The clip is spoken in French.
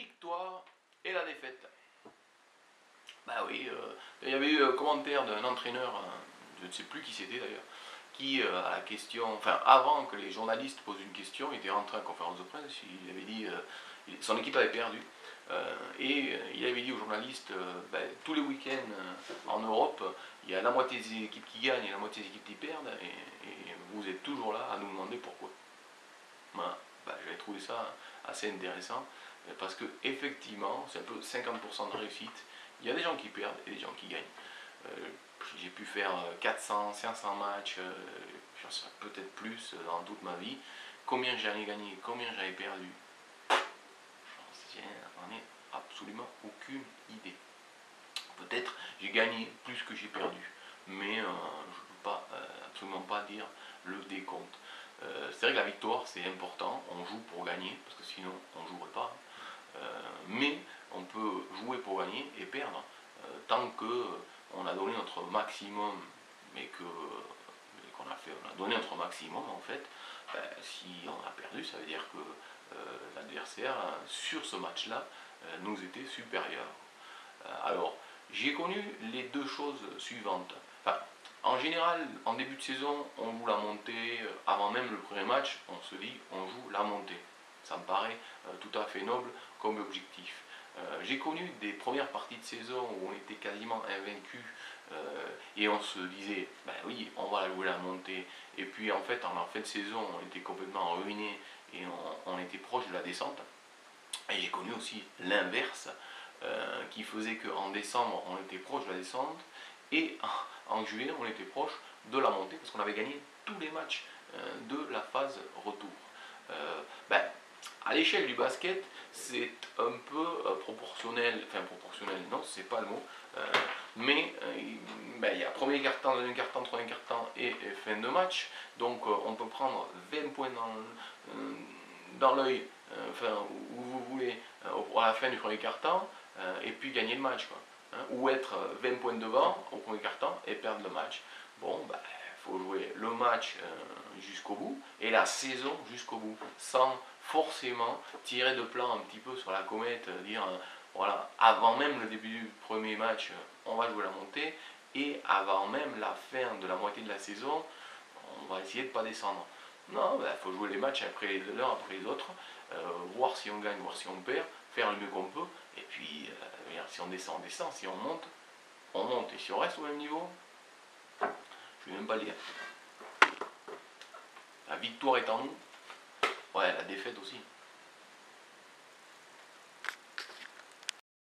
victoire et la défaite. Bah oui, il y avait eu un commentaire d'un entraîneur, je ne sais plus qui c'était d'ailleurs, qui à la question, enfin avant que les journalistes posent une question, il était rentré en conférence de presse, il avait dit, son équipe avait perdu, et il avait dit aux journalistes, tous les week-ends en Europe, il y a la moitié des équipes qui gagnent et la moitié des équipes qui perdent, et vous êtes toujours là à nous demander pourquoi. Voilà. J'avais trouvé ça assez intéressant, parce que effectivement, c'est un peu 50% de réussite. Il y a des gens qui perdent et des gens qui gagnent. J'ai pu faire 400, 500 matchs, j'en sais peut-être plus dans toute ma vie. Combien j'en ai gagné, combien j'en ai perdu, j'en ai absolument aucune idée. Peut-être j'ai gagné plus que j'ai perdu, mais je ne peux absolument pas dire le décompte. C'est vrai que la victoire c'est important, on joue pour gagner, parce que sinon on ne jouerait pas. Mais on peut jouer pour gagner et perdre tant qu'on a donné notre maximum, mais qu'on a donné notre maximum en fait. Si on a perdu, ça veut dire que l'adversaire sur ce match-là nous était supérieur. Alors, j'ai connu les deux choses suivantes. En général, en début de saison, on joue la montée, avant même le premier match, on se dit on joue la montée. Ça me paraît tout à fait noble comme objectif. J'ai connu des premières parties de saison où on était quasiment invaincu et on se disait, oui, on va jouer la montée. Et puis en fait, en fin de saison, on était complètement ruiné et on était proche de la descente. Et j'ai connu aussi l'inverse, qui faisait qu'en décembre, on était proche de la descente et en juillet, on était proche de la montée parce qu'on avait gagné tous les matchs de la phase retour. À l'échelle du basket, c'est un peu proportionnel, enfin proportionnel, non, c'est pas le mot, mais il y a premier quart-temps, deuxième quart-temps, troisième quart-temps et fin de match, donc on peut prendre 20 points dans l'œil, où vous voulez, à la fin du premier quart-temps, et puis gagner le match, quoi. Ou être 20 points devant au premier quart-temps et perdre le match. Bon, faut jouer le match jusqu'au bout et la saison jusqu'au bout, sans forcément tirer de plan un petit peu sur la comète, dire voilà, avant même le début du premier match, on va jouer la montée, et avant même la fin de la moitié de la saison, on va essayer de ne pas descendre. Non, il faut jouer les matchs l'un après les autres, voir si on gagne, voir si on perd, faire le mieux qu'on peut, et puis si on descend, on descend, si on monte, et si on reste au même niveau, je ne vais même pas le dire. La victoire est en nous, ouais, la défaite aussi.